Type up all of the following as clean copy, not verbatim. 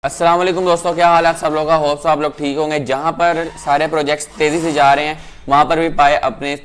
अस्सलाम वालेकुम दोस्तों, क्या हाल है आप सब लोगों का। होप सो आप लोग ठीक होंगे। जहां पर सारे प्रोजेक्ट्स तेज़ी से जा रहे हैं वहां पर भी पाए अपने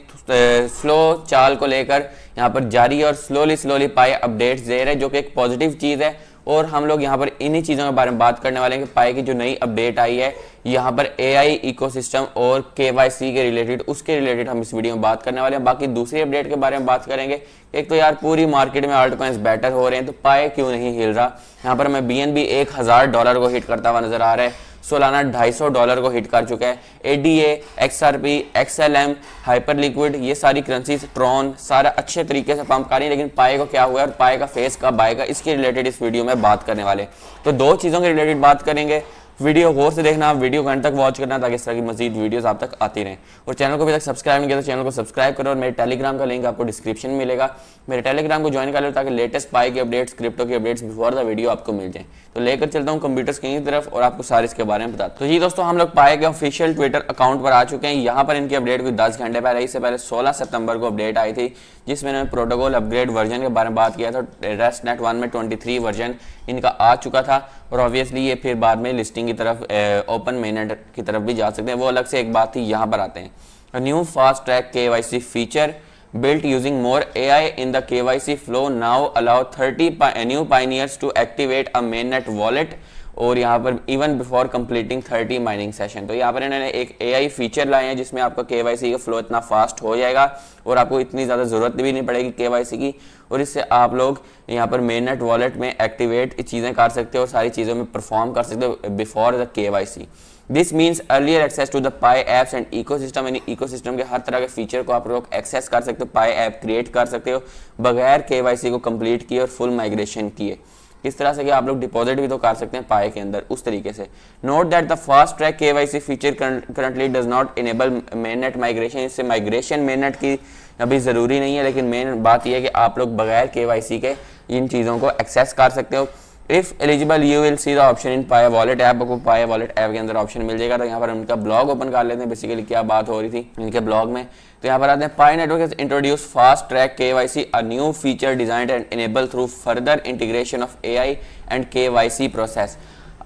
स्लो चाल को लेकर यहाँ पर जारी है और स्लोली पाए अपडेट्स दे रहे हैं, जो कि एक पॉजिटिव चीज़ है। और हम लोग यहाँ पर इन्हीं चीज़ों के बारे में बात करने वाले हैं कि पाए की जो नई अपडेट आई है यहाँ पर एआई इकोसिस्टम और केवाईसी के रिलेटेड, उसके रिलेटेड हम इस वीडियो में बात करने वाले हैं। बाकी दूसरी अपडेट के बारे में बात करेंगे। एक तो यार पूरी मार्केट में आल्ट कॉइन्स बेटर हो रहे हैं, तो पाए क्यों नहीं हिल रहा। यहाँ पर हमें बीएनबी $1000 को हिट करता हुआ नजर आ रहा है, सोलाना $250 को हिट कर चुका है। ADA, XRP, XLM, hyper liquid, ये सारी करेंसीज, ट्रॉन, सारा अच्छे तरीके से पंप कर रही है। लेकिन पाए को क्या हुआ और पाए का फेस कब आएगा, इसके रिलेटेड इस वीडियो में बात करने वाले। तो दो चीज़ों के रिलेटेड बात करेंगे। वीडियो गौर से देखना, वीडियो को अंत तक वॉच करना ताकि इस तरह की मजीद वीडियोस आप तक आती रहें। और चैनल को अभी तक सब्सक्राइब नहीं किया तो चैनल को सब्सक्राइब करो और मेरे टेलीग्राम का लिंक आपको डिस्क्रिप्शन में मिलेगा। मेरे टेलीग्राम को ज्वाइन कर लो ताकि लेटेस्ट पाई की अपडेट्स, क्रिप्टो की अपडेट्स बिफोर द वीडियो आपको मिल जाए। तो लेकर चलता हूँ कंप्यूटर स्क्रीन की तरफ और आपको सारे इसके बारे में बताता हूँ। तो जी दोस्तों, हम लोग पाए के ऑफिशियल ट्विटर अकाउंट पर आ चुके हैं। यहाँ पर इनकी अपडेट कोई 10 घंटे पहले, इससे पहले 16 सितंबर को अपडेट आई थी जिसमें इन्होंने प्रोटोकॉल अपग्रेड वर्जन के बारे में बात किया था। रेस्टनेट 1 में 23 वर्जन इनका आ चुका था और ऑब्वियसली ये फिर बाद में लिस्टिंग की तरफ, ओपन मेननेट की तरफ भी जा सकते हैं, वो अलग से एक बात थी। यहाँ पर आते हैं new fast track KYC feature built using more AI in the KYC flow now allow 30 new pioneers to activate a mainnet wallet और यहाँ पर even before completing 30 mining session. तो यहाँ पर इन्होंने एक AI फीचर लाए हैं जिसमें आपका KYC का फ्लो इतना फास्ट हो जाएगा और आपको इतनी ज़्यादा ज़रूरत भी नहीं पड़ेगी KYC की, और इससे आप लोग यहाँ पर मेननेट वॉलेट में एक्टिवेट चीज़ें कर सकते हो, सारी चीज़ों में परफॉर्म कर सकते हो before the KYC। This means earlier access to the Pi apps and ecosystem, यानी इकोसिस्टम के हर तरह के फीचर को आप लोग एक्सेस कर सकते हो, पाई ऐप क्रिएट कर सकते हो बगैर KYC को कंप्लीट किए और फुल माइग्रेशन किए। इस तरह से कि आप लोग डिपॉजिट भी तो कर सकते हैं पाई के अंदर उस तरीके से। Note that the fast track KYC feature currently does not enable mainnet migration, इससे माइग्रेशन मेननेट की अभी ज़रूरी नहीं है, लेकिन मेन बात यह है कि आप लोग बगैर KYC के इन चीज़ों को एक्सेस कर सकते हो। If eligible you will see the option in pi wallet app, आपको पाई वॉलेट ऐप के अंदर ऑप्शन मिल जाएगा। तो यहाँ पर उनका ब्लॉग ओपन कर लेते हैं, बेसिकली क्या बात हो रही थी इनके ब्लॉग में। तो यहाँ पर आते हैं, Pi network has introduce fast track KYC, a new feature designed and enable through further integration of AI and KYC process.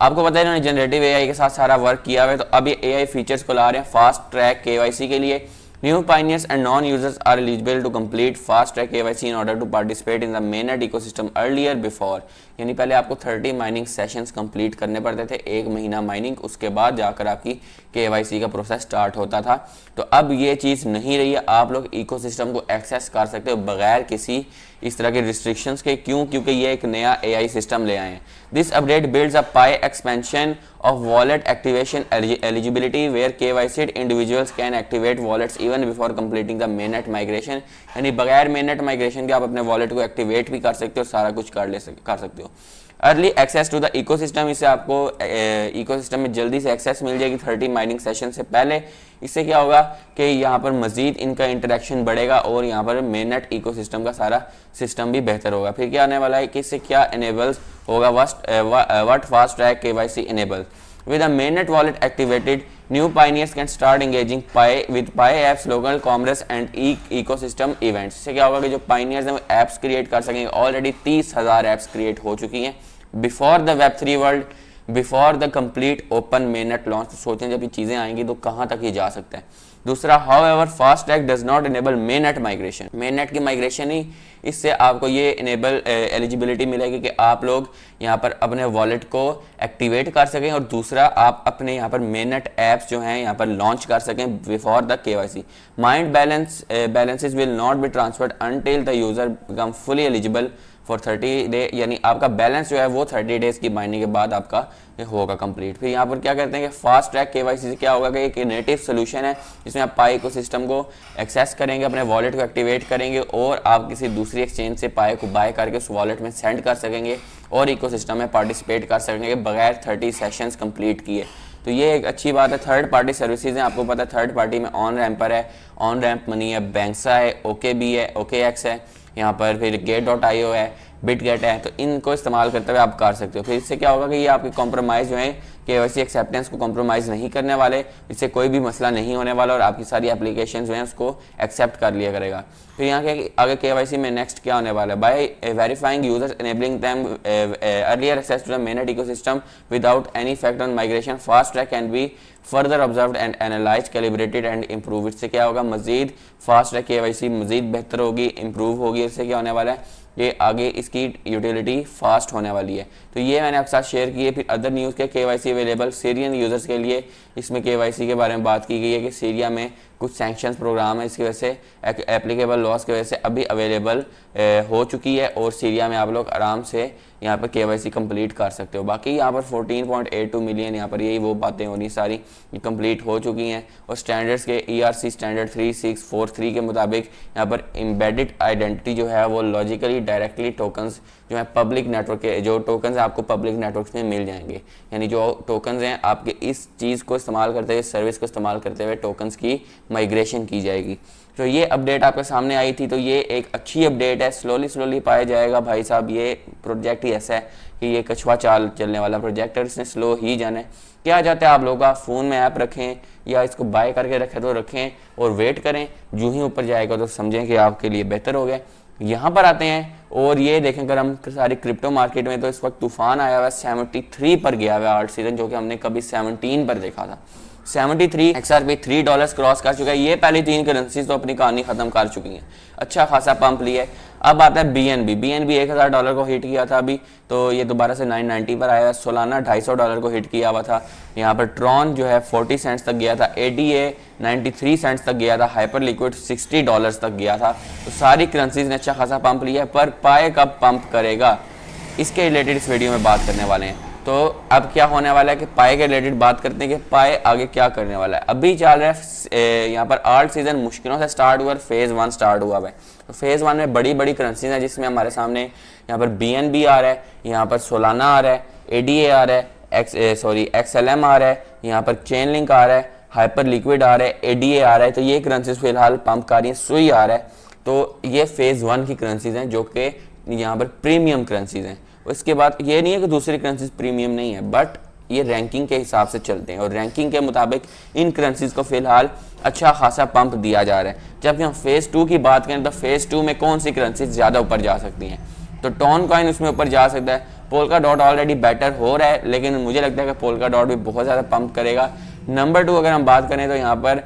आपको पता है इन्होंने जनरेटिव AI के साथ सारा वर्क किया हुआ है, तो अब ये AI फीचर्स को ला रहे हैं फास्ट ट्रैक KYC के लिए। New pioneers and non-users are eligible to complete fast-track KYC in order to participate in the mainnet ecosystem earlier before। यानी पहले आपको 30 माइनिंग सेशंस कंप्लीट करने पड़ते थे, 1 महीना माइनिंग, उसके बाद जाकर आपकी KYC का प्रोसेस स्टार्ट होता था। तो अब ये चीज़ नहीं रही है, आप लोग इकोसिस्टम को एक्सेस कर सकते हो बगैर किसी इस तरह के रिस्ट्रिक्शंस के। क्यों? क्योंकि ये एक नया AI सिस्टम ले आए हैं। This update builds a pi expansion of wallet activation eligibility where KYC'd individuals can activate wallets even before completing the mainnet migration। यानी बगैर mainnet migration के आप अपने wallet को एक्टिवेट भी कर सकते हो, सारा कुछ कर सकते हो। Early access to the ecosystem, इससे आपको इकोसिस्टम में जल्दी से एक्सेस मिल जाएगी 30 माइनिंग सेशन से पहले। इससे क्या होगा कि यहाँ पर मजीद इनका इंटरेक्शन बढ़ेगा और यहाँ पर मेननेट इकोसिस्टम का सारा सिस्टम भी बेहतर होगा। फिर क्या आने वाला है कि इससे क्या इनेबल्स होगा, what fast track KYC enable with a mainnet wallet activated, new pioneers can start engaging with Pi apps, local commerce and ecosystem events। इससे क्या होगा कि जो पाइनियर्स हैं वो एप्स क्रिएट कर सकेंगे। ऑलरेडी 30,000 एप्स क्रिएट हो चुकी हैं before the Web3 world, before the complete open mainnet launch. तो सोचें जब ये चीज़ें आएंगी तो कहाँ तक ये जा सकता है। दूसरा, however fast track does not enable mainnet migration, mainnet की माइग्रेशन ही, इससे आपको ये इनेबल एलिजिबिलिटी मिलेगी कि आप लोग यहाँ पर अपने वॉलेट को एक्टिवेट कर सकें और दूसरा आप अपने यहाँ पर मेननेट ऐप्स जो हैं यहाँ पर लॉन्च कर सकें before the KYC। Mind balances will not be transferred until the user become fully eligible for 30 day, यानी आपका बैलेंस जो है वो 30 डेज की माइनिंग के बाद आपका होगा कंप्लीट। फिर यहाँ पर क्या करते हैं कि फास्ट ट्रैक KYC से क्या होगा कि एक नेटिव सोल्यूशन है जिसमें आप पाई इकोसिस्टम को एक्सेस करेंगे, अपने वॉलेट को एक्टिवेट करेंगे और आप किसी दूसरी एक्सचेंज से पाई को बाय करके उस वॉलेट में सेंड कर सकेंगे और इकोसिस्टम में पार्टिसिपेट कर सकेंगे बगैर 30 सेशंस कंप्लीट किए। तो ये एक अच्छी बात है। थर्ड पार्टी सर्विसेज हैं, आपको पता है थर्ड पार्टी में ऑन रैम्पर है, ऑन रैम्प मनी है, बैंक्सा है, OKB है, OKX है, यहाँ पर फिर Gate.io है, बिटगेट है, तो इनको इस्तेमाल करते हुए आप कर सकते हो। फिर इससे क्या होगा कि ये आपकी कॉम्प्रोमाइज़ जो है KYC एक्सेप्टेंस को कॉम्प्रोमाइज़ नहीं करने वाले, इससे कोई भी मसला नहीं होने वाला और आपकी सारी एप्लीकेशन जो हैं उसको एक्सेप्ट कर लिया करेगा। फिर यहाँ के आगे KYC में नेक्स्ट क्या होने वाला है, by verifying users enabling them earlier access to the mainnet ecosystem without any effect on migration, fast track can be further observed and analyse, calibrated and improve. इससे क्या होगा, मजीद फास्ट ट्रैक KYC मजीद बेहतर होगी, इम्प्रूव होगी। इससे क्या होने वाला है, ये आगे इसकी यूटिलिटी फास्ट होने वाली है। तो ये मैंने आपके साथ शेयर की है। फिर अदर न्यूज़ के KYC अवेलेबल सीरियन यूज़र्स के लिए, इसमें KYC के बारे में बात की गई है कि सीरिया में कुछ सैंक्शंस प्रोग्राम है, इसकी वजह से एप्लीकेबल लॉस की वजह से अभी अवेलेबल हो चुकी है और सीरिया में आप लोग आराम से यहाँ पर KYC कंप्लीट कर सकते हो। बाकी यहाँ पर 14.82 मिलियन यहाँ पर यही वो बातें होनी सारी ये कंप्लीट हो चुकी हैं। और स्टैंडर्ड्स के ERC स्टैंडर्ड 3643 के मुताबिक यहाँ पर एम्बेडेड आइडेंटिटी जो है वो लॉजिकली डायरेक्टली टोकन्स जो है पब्लिक नेटवर्क के जो टोकन्स आपको पब्लिक नेटवर्क में मिल जाएंगे, यानी जो टोकन्स हैं आपके इस चीज़ को इस्तेमाल करते हुए, सर्विस को इस्तेमाल करते हुए टोकन्स की माइग्रेशन की जाएगी। तो ये अपडेट आपके सामने आई थी, तो ये एक अच्छी अपडेट है। स्लोली पाया जाएगा भाई साहब, ये प्रोजेक्ट ही ऐसा है कि ये कछुआ चाल चलने वाला प्रोजेक्ट है, इसने स्लो ही जाना है। क्या चाहते हैं आप लोग, आप फ़ोन में ऐप रखें या इसको बाय करके रखें तो रखें और वेट करें, जो ही ऊपर जाएगा तो समझें कि आपके लिए बेहतर हो गया। यहाँ पर आते हैं और ये देखें अगर हम सारी क्रिप्टो मार्केट में, तो इस वक्त तूफान आया हुआ है, 73 पर गया हुआ है आल्ट सीजन, जो कि हमने कभी 17 पर देखा था। 73 XRP $3 क्रॉस कर चुका है। ये पहली 3 करेंसीज तो अपनी कहानी खत्म कर चुकी हैं, अच्छा खासा पंप लिया है। अब आता है BNB $1000 को हिट किया था अभी, तो ये दोबारा से 990 पर आया है। सोलाना $250 को हिट किया हुआ था। यहाँ पर ट्रॉन जो है 40 सेंट्स तक गया था, ADA 93 सेंट्स तक गया था, हाइपर लिक्विड $60 तक गया था। तो सारी करेंसीज ने अच्छा खासा पंप लिया है, पर पाए कब पंप करेगा इसके रिलेटेड इस वीडियो में बात करने वाले हैं। तो अब क्या होने वाला है कि पाए के रिलेटेड बात करते हैं कि पाए आगे क्या करने वाला है। अभी चल रहा है यहाँ पर आल्ट सीजन मुश्किलों से स्टार्ट हुआ, फेज़ 1 स्टार्ट हुआ है। तो फेज़ 1 में बड़ी बड़ी करेंसीज हैं, जिसमें हमारे सामने यहाँ पर BNB आ रहा है, यहाँ पर सोलाना आ रहा है, ADA आ रहा है, XLM आ रहा है, यहाँ पर चेन लिंक आ रहा है, हाइपर लिक्विड आ रहा है, ADA आ रहा है। तो ये करेंसीज फिलहाल पंप कर रही है। सुई आ रहा है। तो ये फेज़ 1 की करेंसीज हैं जो कि यहाँ पर प्रीमियम करेंसीज हैं। इसके बाद ये नहीं है कि दूसरी करेंसीज प्रीमियम नहीं है, बट ये रैंकिंग के हिसाब से चलते हैं और रैंकिंग के मुताबिक इन करेंसीज को फिलहाल अच्छा खासा पंप दिया जा रहा है। जब हम फेज़ 2 की बात करें तो फेज़ 2 में कौन सी करेंसीज ज़्यादा ऊपर जा सकती हैं, तो टॉन कॉइन उसमें ऊपर जा सकता है। पोल्का डॉट ऑलरेडी बेटर हो रहा है, लेकिन मुझे लगता है कि पोल्का डॉट भी बहुत ज़्यादा पंप करेगा। नंबर 2 अगर हम बात करें तो यहाँ पर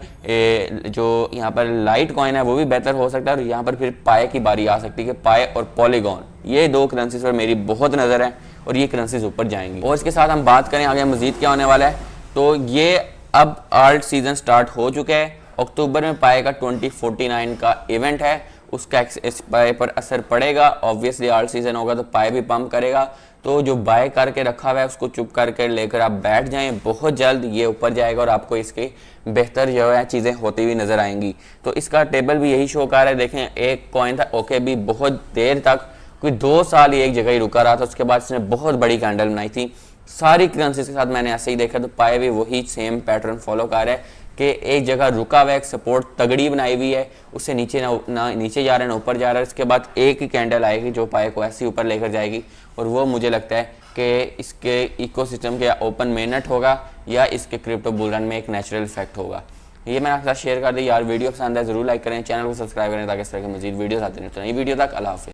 जो यहाँ पर लाइट कॉइन है वो भी बेहतर हो सकता है। और यहाँ पर फिर पाए की बारी आ सकती है कि पाए और पॉलीगॉन, ये 2 करेंसीज पर मेरी बहुत नज़र है और ये करेंसीज ऊपर जाएंगी। और इसके साथ हम बात करें आगे मजीद क्या होने वाला है, तो ये अब आल्ट सीजन स्टार्ट हो चुका है। अक्टूबर में पाए का 2049 का इवेंट है, उसका इस पाए पर असर पड़ेगा। ऑब्वियसली आल्ट सीजन होगा तो पाए भी पंप करेगा। तो जो बाय करके रखा हुआ है उसको चुप करके लेकर आप बैठ जाएं, बहुत जल्द ये ऊपर जाएगा और आपको इसकी बेहतर जो है चीज़ें होती हुई नज़र आएंगी। तो इसका टेबल भी यही शो कर रहा है। देखें एक कॉइन था OKB, बहुत देर तक कोई 2 साल एक जगह ही रुका रहा था, उसके बाद इसने बहुत बड़ी कैंडल बनाई थी। सारी करेंसीज के साथ मैंने ऐसे ही देखा, तो पाए भी वही सेम पैटर्न फॉलो कर रहा है कि एक जगह रुका हुआ है, एक सपोर्ट तगड़ी बनाई हुई है, उससे नीचे ना नीचे जा रहा है ना ऊपर जा रहा है। इसके बाद एक ही कैंडल आएगी जो पाए को ऐसे ऊपर लेकर जाएगी, और वो मुझे लगता है कि इसके इकोसिस्टम के ओपन मेननेट होगा या इसके क्रिप्टो बुल रन में एक नेचुरल इफेक्ट होगा। ये मैंने आपके साथ शेयर कर दी। यार वीडियो पसंद है ज़रूर लाइक करें, चैनल को सब्सक्राइब करें ताकि इस तरह के मजीद वीडियोस आते रहें। तो नई वीडियो तक अल्लाह हाफ़िज़।